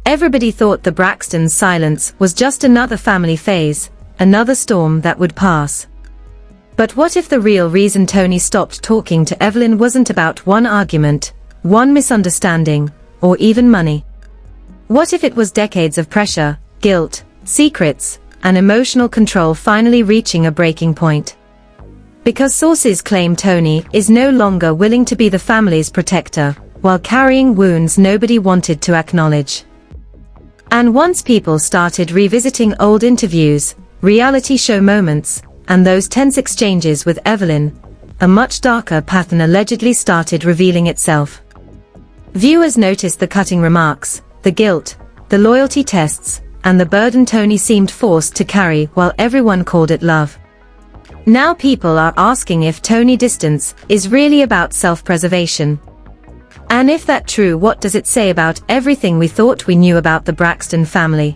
Everybody thought the Braxtons' silence was just another family phase, another storm that would pass. But what if the real reason Toni stopped talking to Evelyn wasn't about one argument, one misunderstanding, or even money? What if it was decades of pressure, guilt, secrets, and emotional control finally reaching a breaking point? Because sources claim Toni is no longer willing to be the family's protector, while carrying wounds nobody wanted to acknowledge. And once people started revisiting old interviews, reality show moments, and those tense exchanges with Evelyn, a much darker pattern allegedly started revealing itself. Viewers noticed the cutting remarks, the guilt, the loyalty tests, and the burden Toni seemed forced to carry while everyone called it love. Now people are asking if Toni's distance is really about self-preservation. And if that's true, what does it say about everything we thought we knew about the Braxton family?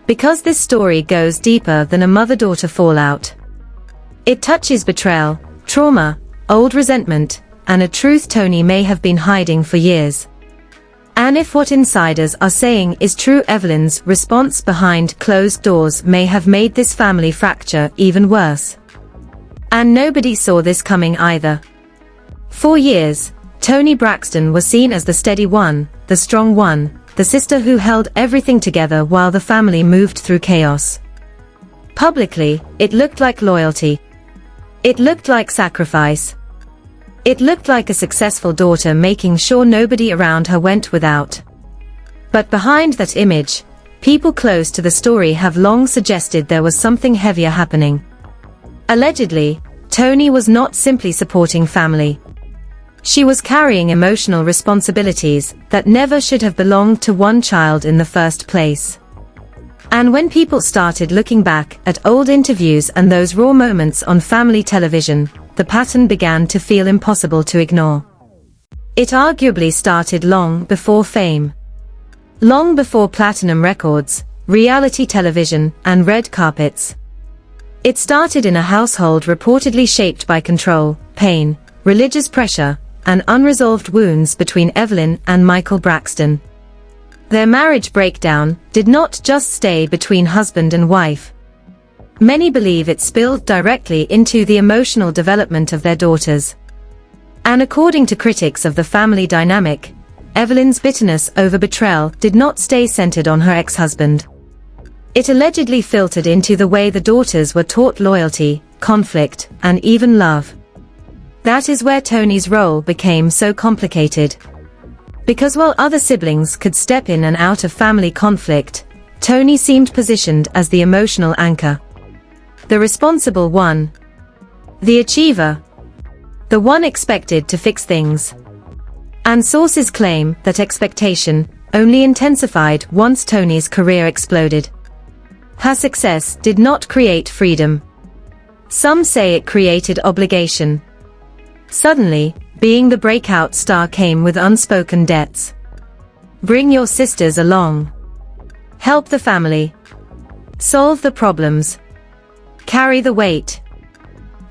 Because this story goes deeper than a mother-daughter fallout. It touches betrayal, trauma, old resentment, and a truth Toni may have been hiding for years. And if what insiders are saying is true, Evelyn's response behind closed doors may have made this family fracture even worse. And nobody saw this coming either. For years, Toni Braxton was seen as the steady one, the strong one, the sister who held everything together while the family moved through chaos. Publicly, it looked like loyalty. It looked like sacrifice. It looked like a successful daughter making sure nobody around her went without. But behind that image, people close to the story have long suggested there was something heavier happening. Allegedly, Toni was not simply supporting family. She was carrying emotional responsibilities that never should have belonged to one child in the first place. And when people started looking back at old interviews and those raw moments on family television, the pattern began to feel impossible to ignore. It arguably started long before fame. Long before platinum records, reality television, and red carpets. It started in a household reportedly shaped by control, pain, religious pressure, and unresolved wounds between Evelyn and Michael Braxton. Their marriage breakdown did not just stay between husband and wife. Many believe it spilled directly into the emotional development of their daughters. And according to critics of the family dynamic, Evelyn's bitterness over betrayal did not stay centered on her ex-husband. It allegedly filtered into the way the daughters were taught loyalty, conflict, and even love. That is where Toni's role became so complicated. Because while other siblings could step in and out of family conflict, Toni seemed positioned as the emotional anchor. The responsible one. The achiever. The one expected to fix things. And sources claim that expectation only intensified once Toni's career exploded. Her success did not create freedom. Some say it created obligation. Suddenly, being the breakout star came with unspoken debts. Bring your sisters along. Help the family. Solve the problems. Carry the weight.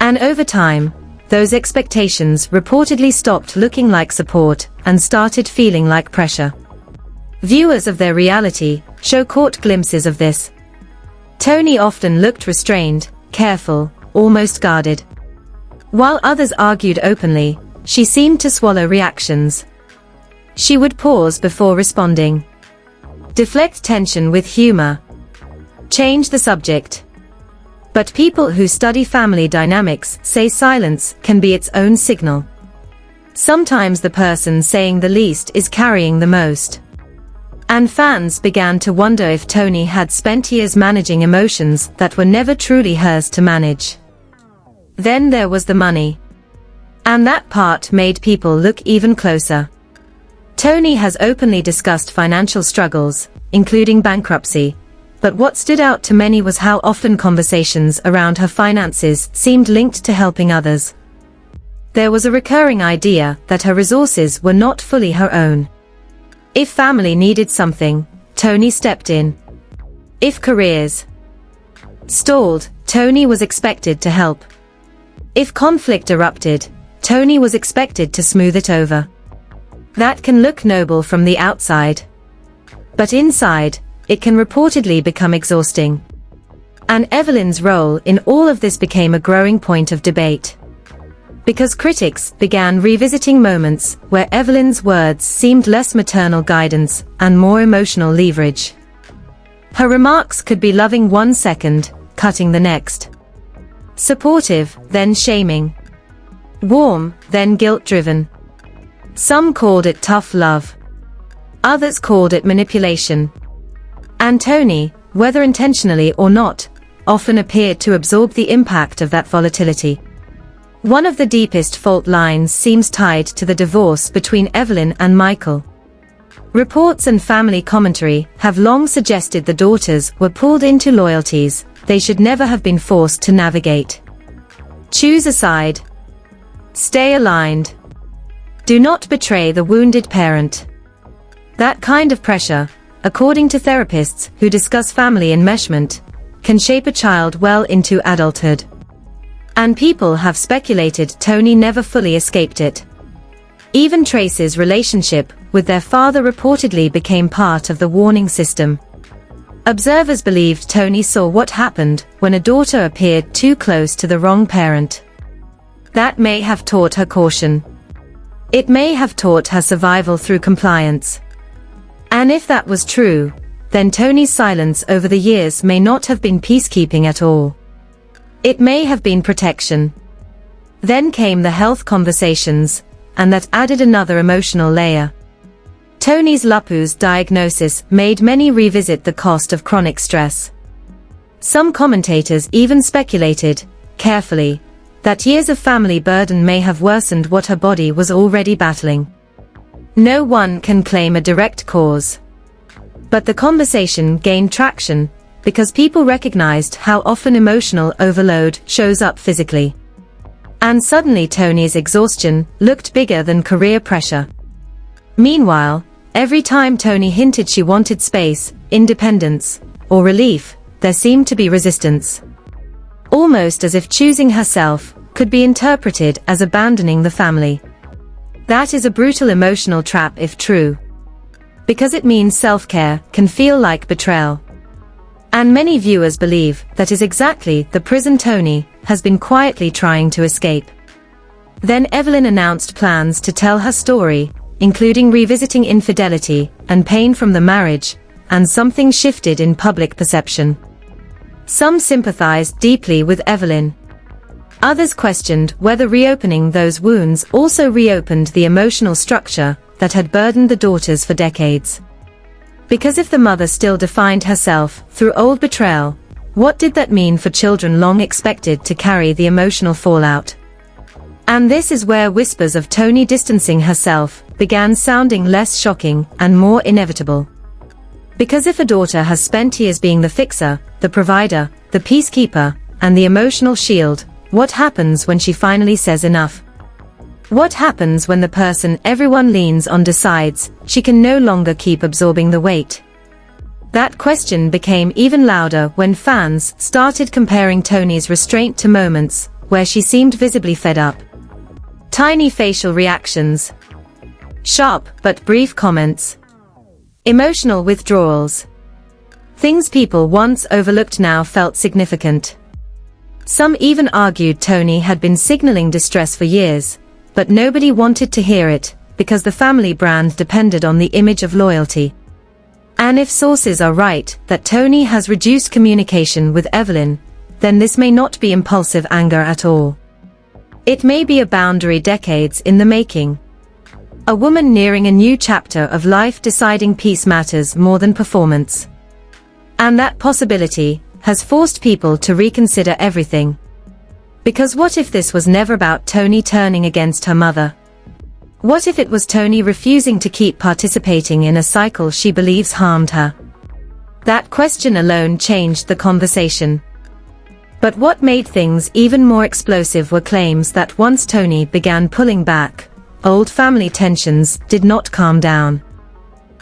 And over time, those expectations reportedly stopped looking like support and started feeling like pressure. Viewers of their reality show caught glimpses of this. Toni often looked restrained, careful, almost guarded. While others argued openly, she seemed to swallow reactions. She would pause before responding. Deflect tension with humor. Change the subject. But people who study family dynamics say silence can be its own signal. Sometimes the person saying the least is carrying the most. And fans began to wonder if Toni had spent years managing emotions that were never truly hers to manage. Then there was the money. And that part made people look even closer. Toni has openly discussed financial struggles, including bankruptcy, but what stood out to many was how often conversations around her finances seemed linked to helping others. There was a recurring idea that her resources were not fully her own. If family needed something, Toni stepped in. If careers stalled, Toni was expected to help. If conflict erupted, Toni was expected to smooth it over. That can look noble from the outside. But inside, it can reportedly become exhausting. And Evelyn's role in all of this became a growing point of debate. Because critics began revisiting moments where Evelyn's words seemed less maternal guidance and more emotional leverage. Her remarks could be loving one second, cutting the next. Supportive, then shaming. Warm, then guilt-driven. Some called it tough love. Others called it manipulation. And Toni, whether intentionally or not, often appeared to absorb the impact of that volatility. One of the deepest fault lines seems tied to the divorce between Evelyn and Michael. Reports and family commentary have long suggested the daughters were pulled into loyalties they should never have been forced to navigate. Choose a side. Stay aligned. Do not betray the wounded parent. That kind of pressure, according to therapists who discuss family enmeshment, can shape a child well into adulthood. And people have speculated Toni never fully escaped it. Even Trace's relationship with their father reportedly became part of the warning system. Observers believed Toni saw what happened when a daughter appeared too close to the wrong parent. That may have taught her caution. It may have taught her survival through compliance. And if that was true, then Toni's silence over the years may not have been peacekeeping at all. It may have been protection. Then came the health conversations, and that added another emotional layer. Toni's lupus diagnosis made many revisit the cost of chronic stress. Some commentators even speculated, carefully, that years of family burden may have worsened what her body was already battling. No one can claim a direct cause. But the conversation gained traction, because people recognized how often emotional overload shows up physically. And suddenly Toni's exhaustion looked bigger than career pressure. Meanwhile, every time Toni hinted she wanted space, independence, or relief, there seemed to be resistance. Almost as if choosing herself could be interpreted as abandoning the family. That is a brutal emotional trap if true. Because it means self-care can feel like betrayal. And many viewers believe that is exactly the prison Toni has been quietly trying to escape. Then Evelyn announced plans to tell her story, including revisiting infidelity and pain from the marriage, and something shifted in public perception. Some sympathized deeply with Evelyn. Others questioned whether reopening those wounds also reopened the emotional structure that had burdened the daughters for decades. Because if the mother still defined herself through old betrayal, what did that mean for children long expected to carry the emotional fallout? And this is where whispers of Toni distancing herself began sounding less shocking and more inevitable. Because if a daughter has spent years being the fixer, the provider, the peacekeeper, and the emotional shield, what happens when she finally says enough? What happens when the person everyone leans on decides she can no longer keep absorbing the weight? That question became even louder when fans started comparing Toni's restraint to moments where she seemed visibly fed up. Tiny facial reactions. Sharp but brief comments. Emotional withdrawals. Things people once overlooked now felt significant. Some even argued Toni had been signaling distress for years, but nobody wanted to hear it, because the family brand depended on the image of loyalty. And if sources are right that Toni has reduced communication with Evelyn, then this may not be impulsive anger at all. It may be a boundary decades in the making. A woman nearing a new chapter of life deciding peace matters more than performance. And that possibility has forced people to reconsider everything. Because what if this was never about Toni turning against her mother? What if it was Toni refusing to keep participating in a cycle she believes harmed her? That question alone changed the conversation. But what made things even more explosive were claims that once Toni began pulling back, old family tensions did not calm down.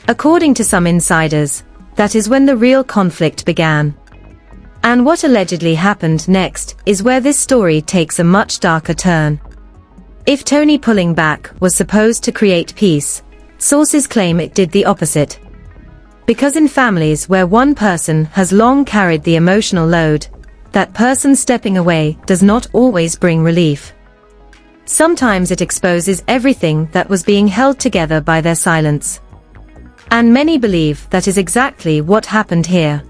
According to some insiders, that is when the real conflict began. And what allegedly happened next is where this story takes a much darker turn. If Toni pulling back was supposed to create peace, sources claim it did the opposite. Because in families where one person has long carried the emotional load, that person stepping away does not always bring relief. Sometimes it exposes everything that was being held together by their silence. And many believe that is exactly what happened here.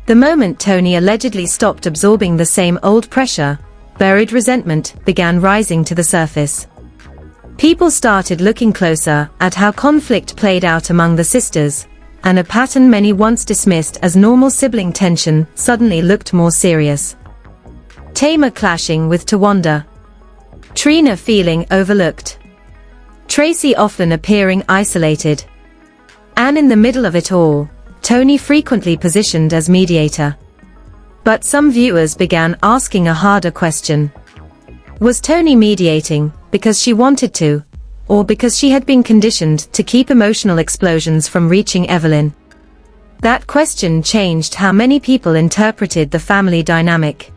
The moment Toni allegedly stopped absorbing the same old pressure, buried resentment began rising to the surface. People started looking closer at how conflict played out among the sisters, and a pattern many once dismissed as normal sibling tension suddenly looked more serious. Tamar clashing with Tawanda. Trina feeling overlooked. Tracy often appearing isolated. And in the middle of it all, Toni frequently positioned as mediator. But some viewers began asking a harder question. Was Toni mediating because she wanted to, or because she had been conditioned to keep emotional explosions from reaching Evelyn? That question changed how many people interpreted the family dynamic.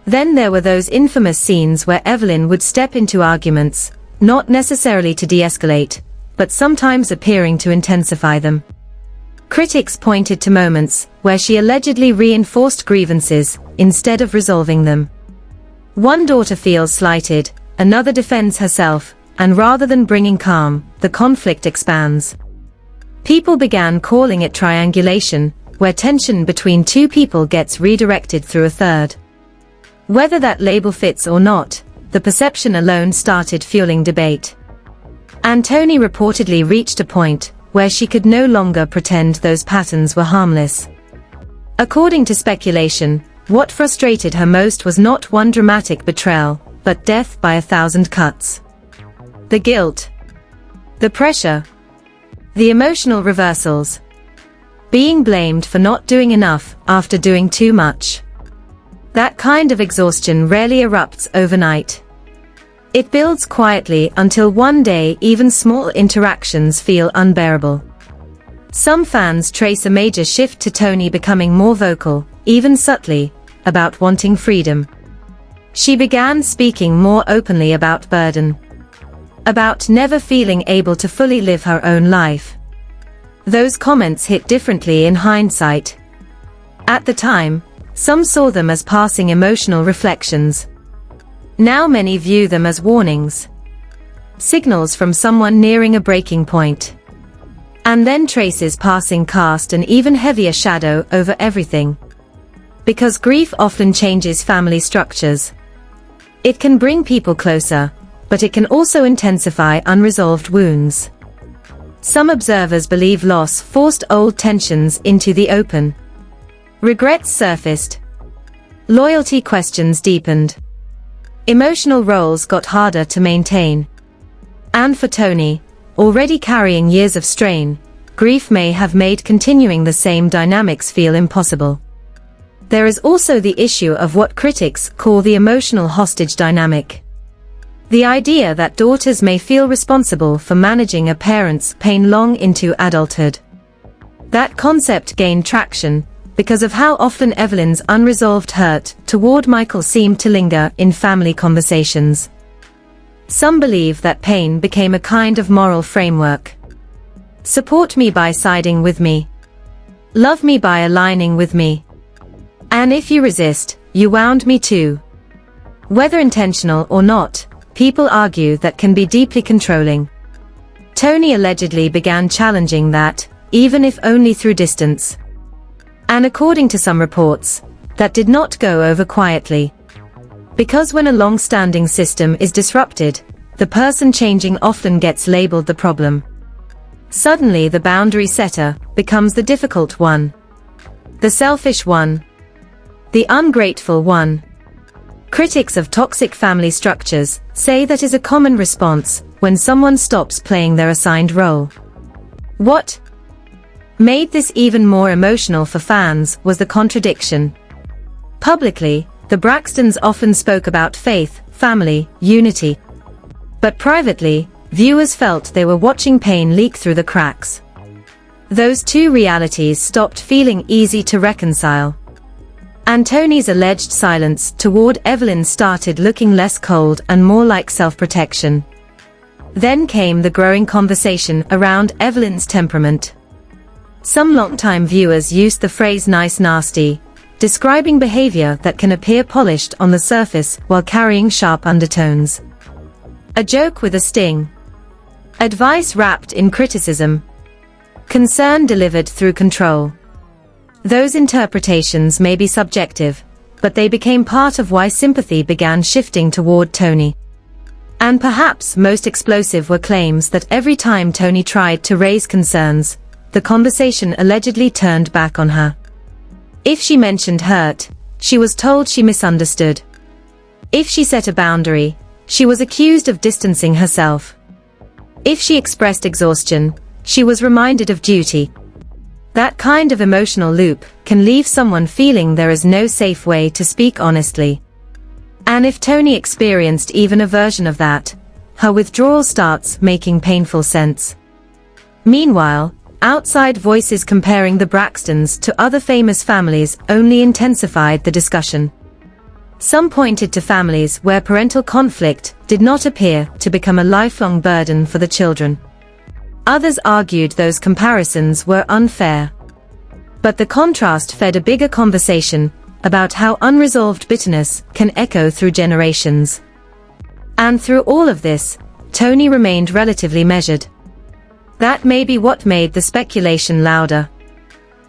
Then there were those infamous scenes where Evelyn would step into arguments, not necessarily to de-escalate, but sometimes appearing to intensify them. Critics pointed to moments where she allegedly reinforced grievances instead of resolving them. One daughter feels slighted, another defends herself, and rather than bringing calm, the conflict expands. People began calling it triangulation, where tension between two people gets redirected through a third. Whether that label fits or not, the perception alone started fueling debate. And Toni reportedly reached a point where she could no longer pretend those patterns were harmless. According to speculation, what frustrated her most was not one dramatic betrayal, but death by 1,000 cuts. The guilt. The pressure. The emotional reversals. Being blamed for not doing enough after doing too much. That kind of exhaustion rarely erupts overnight. It builds quietly until one day even small interactions feel unbearable. Some fans trace a major shift to Toni becoming more vocal, even subtly, about wanting freedom. She began speaking more openly about burden. About never feeling able to fully live her own life. Those comments hit differently in hindsight. At the time, some saw them as passing emotional reflections. Now many view them as warnings. Signals from someone nearing a breaking point. And then Tracy's passing cast an even heavier shadow over everything. Because grief often changes family structures. It can bring people closer, but it can also intensify unresolved wounds. Some observers believe loss forced old tensions into the open. Regrets surfaced. Loyalty questions deepened. Emotional roles got harder to maintain. And for Toni, already carrying years of strain, grief may have made continuing the same dynamics feel impossible. There is also the issue of what critics call the emotional hostage dynamic. The idea that daughters may feel responsible for managing a parent's pain long into adulthood. That concept gained traction because of how often Evelyn's unresolved hurt toward Michael seemed to linger in family conversations. Some believe that pain became a kind of moral framework. Support me by siding with me. Love me by aligning with me. And if you resist, you wound me too. Whether intentional or not, people argue that can be deeply controlling. Toni allegedly began challenging that, even if only through distance. And according to some reports, that did not go over quietly. Because when a long-standing system is disrupted, the person changing often gets labeled the problem. Suddenly the boundary setter becomes the difficult one. The selfish one. The ungrateful one. Critics of toxic family structures say that is a common response when someone stops playing their assigned role. What made this even more emotional for fans was the contradiction. Publicly, the Braxtons often spoke about faith, family, unity. But privately, viewers felt they were watching pain leak through the cracks. Those two realities stopped feeling easy to reconcile. And Toni's alleged silence toward Evelyn started looking less cold and more like self-protection. Then came the growing conversation around Evelyn's temperament. Some longtime viewers used the phrase nice nasty, describing behavior that can appear polished on the surface while carrying sharp undertones. A joke with a sting. Advice wrapped in criticism. Concern delivered through control. Those interpretations may be subjective, but they became part of why sympathy began shifting toward Toni. And perhaps most explosive were claims that every time Toni tried to raise concerns, the conversation allegedly turned back on her. If she mentioned hurt, she was told she misunderstood. If she set a boundary, she was accused of distancing herself. If she expressed exhaustion, she was reminded of duty. That kind of emotional loop can leave someone feeling there is no safe way to speak honestly. And if Toni experienced even a version of that, her withdrawal starts making painful sense. Meanwhile, outside voices comparing the Braxtons to other famous families only intensified the discussion. Some pointed to families where parental conflict did not appear to become a lifelong burden for the children. Others argued those comparisons were unfair. But the contrast fed a bigger conversation about how unresolved bitterness can echo through generations. And through all of this, Toni remained relatively measured. That may be what made the speculation louder.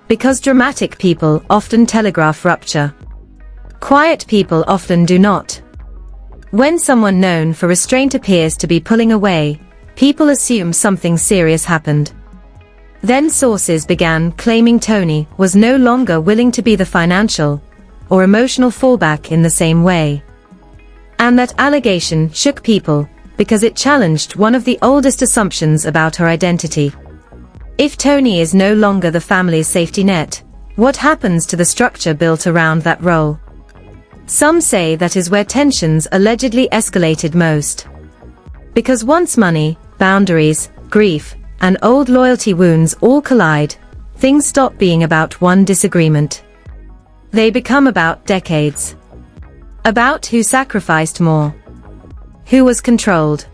Because dramatic people often telegraph rupture. Quiet people often do not. When someone known for restraint appears to be pulling away, people assume something serious happened. Then sources began claiming Toni was no longer willing to be the financial or emotional fallback in the same way. And that allegation shook people, because it challenged one of the oldest assumptions about her identity. If Toni is no longer the family's safety net, what happens to the structure built around that role? Some say that is where tensions allegedly escalated most. Because once money, boundaries, grief, and old loyalty wounds all collide, things stop being about one disagreement. They become about decades. About who sacrificed more. Who was controlled?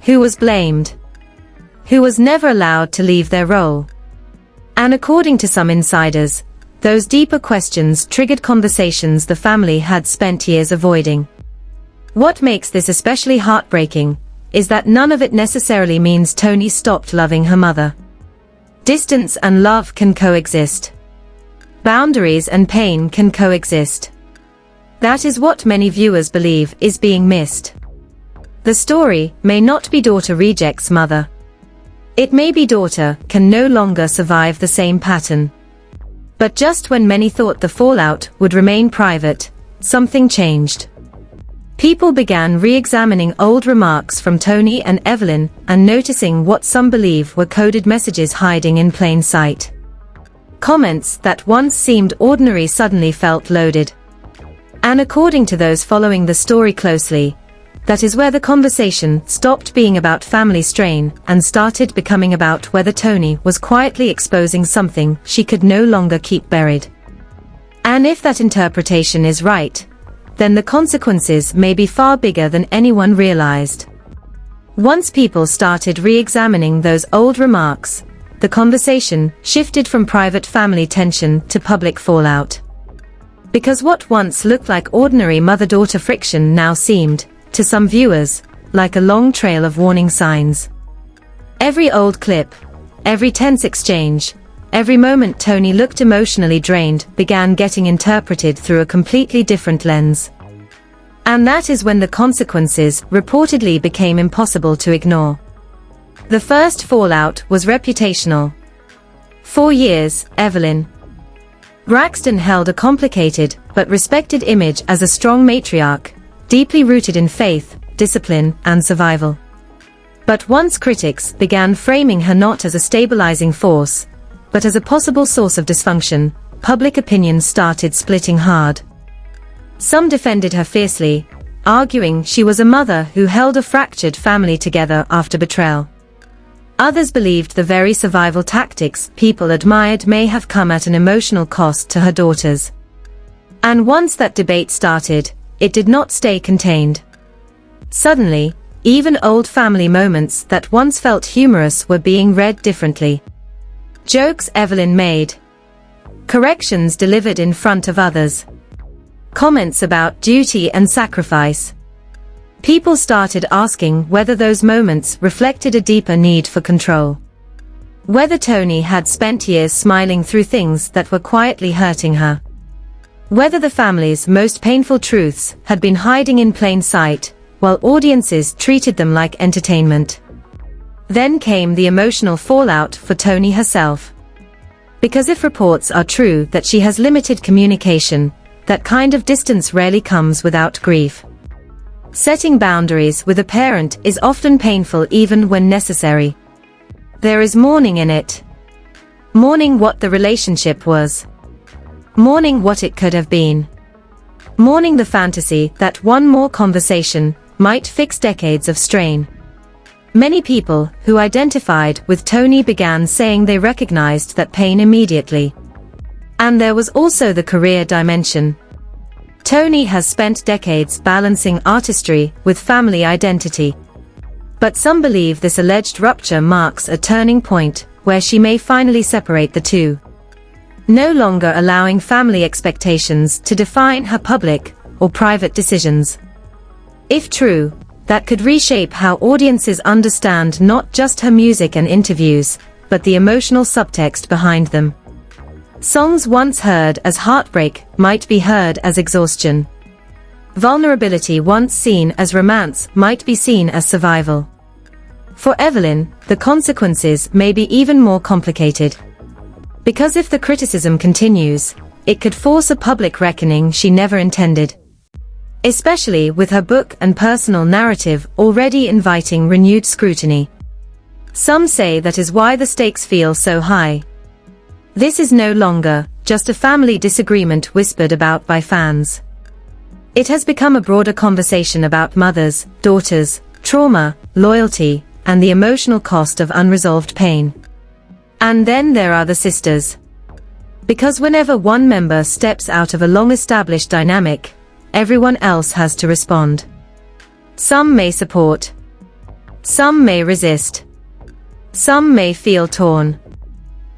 Who was blamed? Who was never allowed to leave their role? And according to some insiders, those deeper questions triggered conversations the family had spent years avoiding. What makes this especially heartbreaking is that none of it necessarily means Toni stopped loving her mother. Distance and love can coexist. Boundaries and pain can coexist. That is what many viewers believe is being missed. The story may not be daughter rejects mother. It may be daughter can no longer survive the same pattern. But just when many thought the fallout would remain private, something changed. People began re-examining old remarks from Toni and Evelyn and noticing what some believe were coded messages hiding in plain sight. Comments that once seemed ordinary suddenly felt loaded. And according to those following the story closely, that is where the conversation stopped being about family strain and started becoming about whether Toni was quietly exposing something she could no longer keep buried. And if that interpretation is right, then the consequences may be far bigger than anyone realized. Once people started re-examining those old remarks, the conversation shifted from private family tension to public fallout. Because what once looked like ordinary mother-daughter friction now seemed, to some viewers, like a long trail of warning signs. Every old clip, every tense exchange, every moment Toni looked emotionally drained began getting interpreted through a completely different lens. And that is when the consequences reportedly became impossible to ignore. The first fallout was reputational. For years, Evelyn Braxton held a complicated but respected image as a strong matriarch, deeply rooted in faith, discipline, and survival. But once critics began framing her not as a stabilizing force, but as a possible source of dysfunction, public opinion started splitting hard. Some defended her fiercely, arguing she was a mother who held a fractured family together after betrayal. Others believed the very survival tactics people admired may have come at an emotional cost to her daughters. And once that debate started, it did not stay contained. Suddenly, even old family moments that once felt humorous were being read differently. Jokes Evelyn made. Corrections delivered in front of others. Comments about duty and sacrifice. People started asking whether those moments reflected a deeper need for control. Whether Toni had spent years smiling through things that were quietly hurting her. Whether the family's most painful truths had been hiding in plain sight, while audiences treated them like entertainment. Then came the emotional fallout for Toni herself. Because if reports are true that she has limited communication, that kind of distance rarely comes without grief. Setting boundaries with a parent is often painful even when necessary. There is mourning in it. Mourning what the relationship was. Mourning what it could have been. Mourning the fantasy that one more conversation might fix decades of strain. Many people who identified with Toni began saying they recognized that pain immediately. And there was also the career dimension. Toni has spent decades balancing artistry with family identity. But some believe this alleged rupture marks a turning point where she may finally separate the two. No longer allowing family expectations to define her public or private decisions. If true, that could reshape how audiences understand not just her music and interviews, but the emotional subtext behind them. Songs once heard as heartbreak might be heard as exhaustion. Vulnerability once seen as romance might be seen as survival. For Evelyn, the consequences may be even more complicated. Because if the criticism continues, it could force a public reckoning she never intended. Especially with her book and personal narrative already inviting renewed scrutiny. Some say that is why the stakes feel so high. This is no longer just a family disagreement whispered about by fans. It has become a broader conversation about mothers, daughters, trauma, loyalty, and the emotional cost of unresolved pain. And then there are the sisters. Because whenever one member steps out of a long-established dynamic, everyone else has to respond. Some may support. Some may resist. Some may feel torn.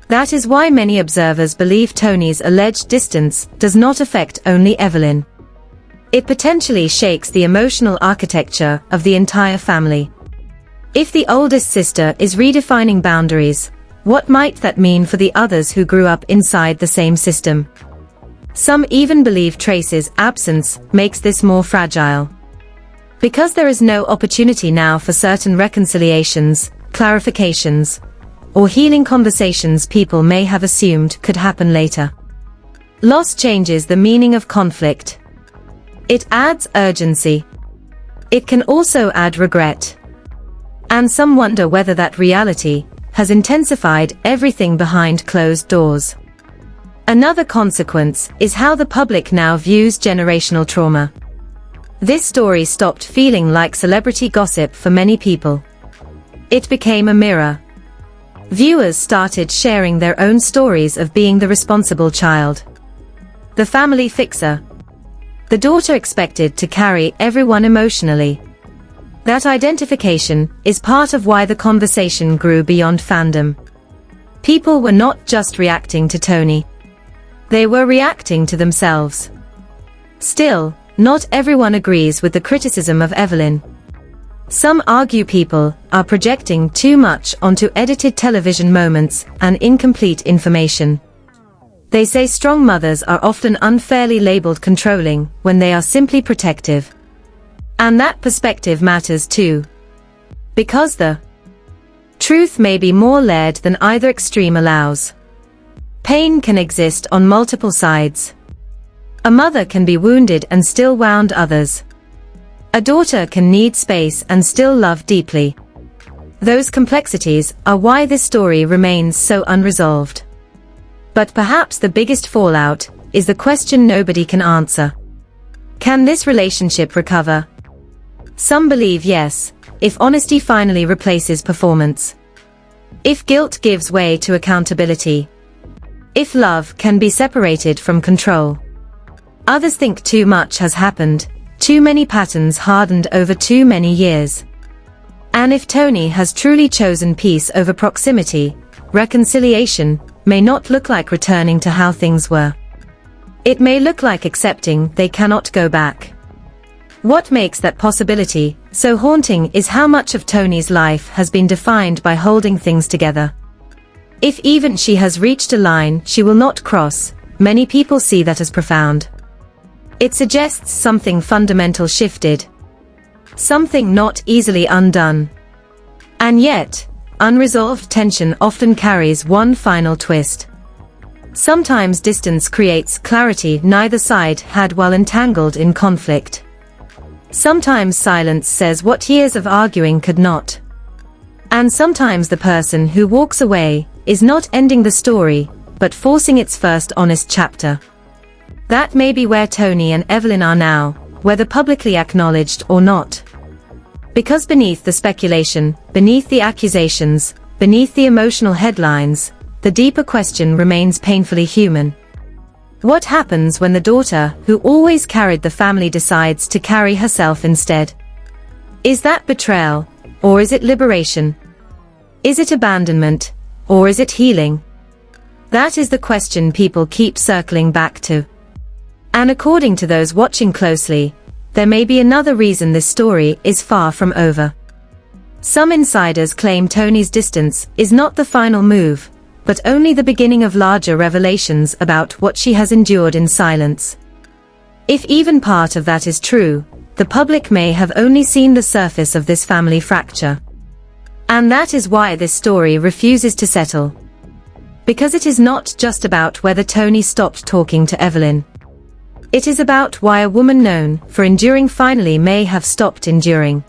That is why many observers believe Toni's alleged distance does not affect only Evelyn. It potentially shakes the emotional architecture of the entire family. If the oldest sister is redefining boundaries, what might that mean for the others who grew up inside the same system? Some even believe Trace's absence makes this more fragile. Because there is no opportunity now for certain reconciliations, clarifications, or healing conversations people may have assumed could happen later. Loss changes the meaning of conflict. It adds urgency. It can also add regret. And some wonder whether that reality has intensified everything behind closed doors. Another consequence is how the public now views generational trauma. This story stopped feeling like celebrity gossip for many people. It became a mirror. Viewers started sharing their own stories of being the responsible child. The family fixer. The daughter expected to carry everyone emotionally. That identification is part of why the conversation grew beyond fandom. People were not just reacting to Toni. They were reacting to themselves. Still, not everyone agrees with the criticism of Evelyn. Some argue people are projecting too much onto edited television moments and incomplete information. They say strong mothers are often unfairly labeled controlling when they are simply protective. And that perspective matters too. Because the truth may be more layered than either extreme allows. Pain can exist on multiple sides. A mother can be wounded and still wound others. A daughter can need space and still love deeply. Those complexities are why this story remains so unresolved. But perhaps the biggest fallout is the question nobody can answer. Can this relationship recover? Some believe yes, if honesty finally replaces performance. If guilt gives way to accountability. If love can be separated from control. Others think too much has happened, too many patterns hardened over too many years. And if Toni has truly chosen peace over proximity, reconciliation, may not look like returning to how things were. It may look like accepting they cannot go back. What makes that possibility so haunting is how much of Toni's life has been defined by holding things together. If even she has reached a line she will not cross, many people see that as profound. It suggests something fundamental shifted. Something not easily undone. And yet, unresolved tension often carries one final twist. Sometimes distance creates clarity neither side had while entangled in conflict. Sometimes silence says what years of arguing could not. And sometimes the person who walks away is not ending the story, but forcing its first honest chapter. That may be where Toni and Evelyn are now, whether publicly acknowledged or not. Because beneath the speculation, beneath the accusations, beneath the emotional headlines, the deeper question remains painfully human. What happens when the daughter, who always carried the family, decides to carry herself instead? Is that betrayal, or is it liberation? Is it abandonment, or is it healing? That is the question people keep circling back to. And according to those watching closely, there may be another reason this story is far from over. Some insiders claim Toni's distance is not the final move, but only the beginning of larger revelations about what she has endured in silence. If even part of that is true, the public may have only seen the surface of this family fracture. And that is why this story refuses to settle. Because it is not just about whether Toni stopped talking to Evelyn. It is about why a woman known for enduring finally may have stopped enduring.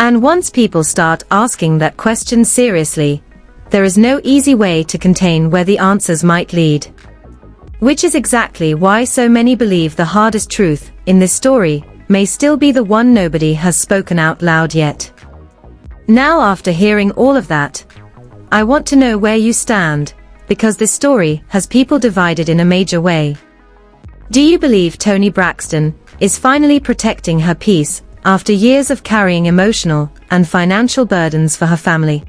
And once people start asking that question seriously, there is no easy way to contain where the answers might lead. Which is exactly why so many believe the hardest truth in this story may still be the one nobody has spoken out loud yet. Now, after hearing all of that, I want to know where you stand, because this story has people divided in a major way. Do you believe Toni Braxton is finally protecting her peace after years of carrying emotional and financial burdens for her family?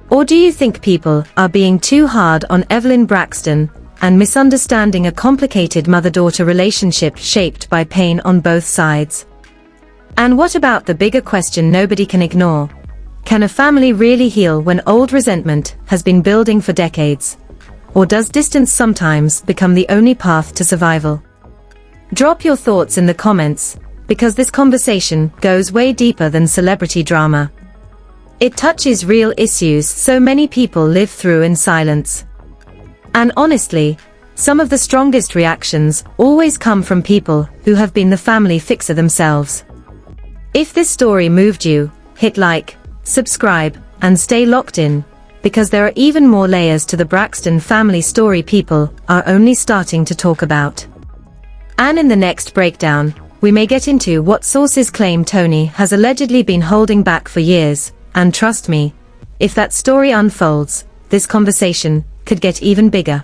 Or do you think people are being too hard on Evelyn Braxton and misunderstanding a complicated mother-daughter relationship shaped by pain on both sides? And what about the bigger question nobody can ignore? Can a family really heal when old resentment has been building for decades? Or does distance sometimes become the only path to survival? Drop your thoughts in the comments, because this conversation goes way deeper than celebrity drama. It touches real issues so many people live through in silence. And honestly, some of the strongest reactions always come from people who have been the family fixer themselves. If this story moved you, hit like, subscribe, and stay locked in, because there are even more layers to the Braxton family story people are only starting to talk about. And in the next breakdown, we may get into what sources claim Toni has allegedly been holding back for years. And trust me, if that story unfolds, this conversation could get even bigger.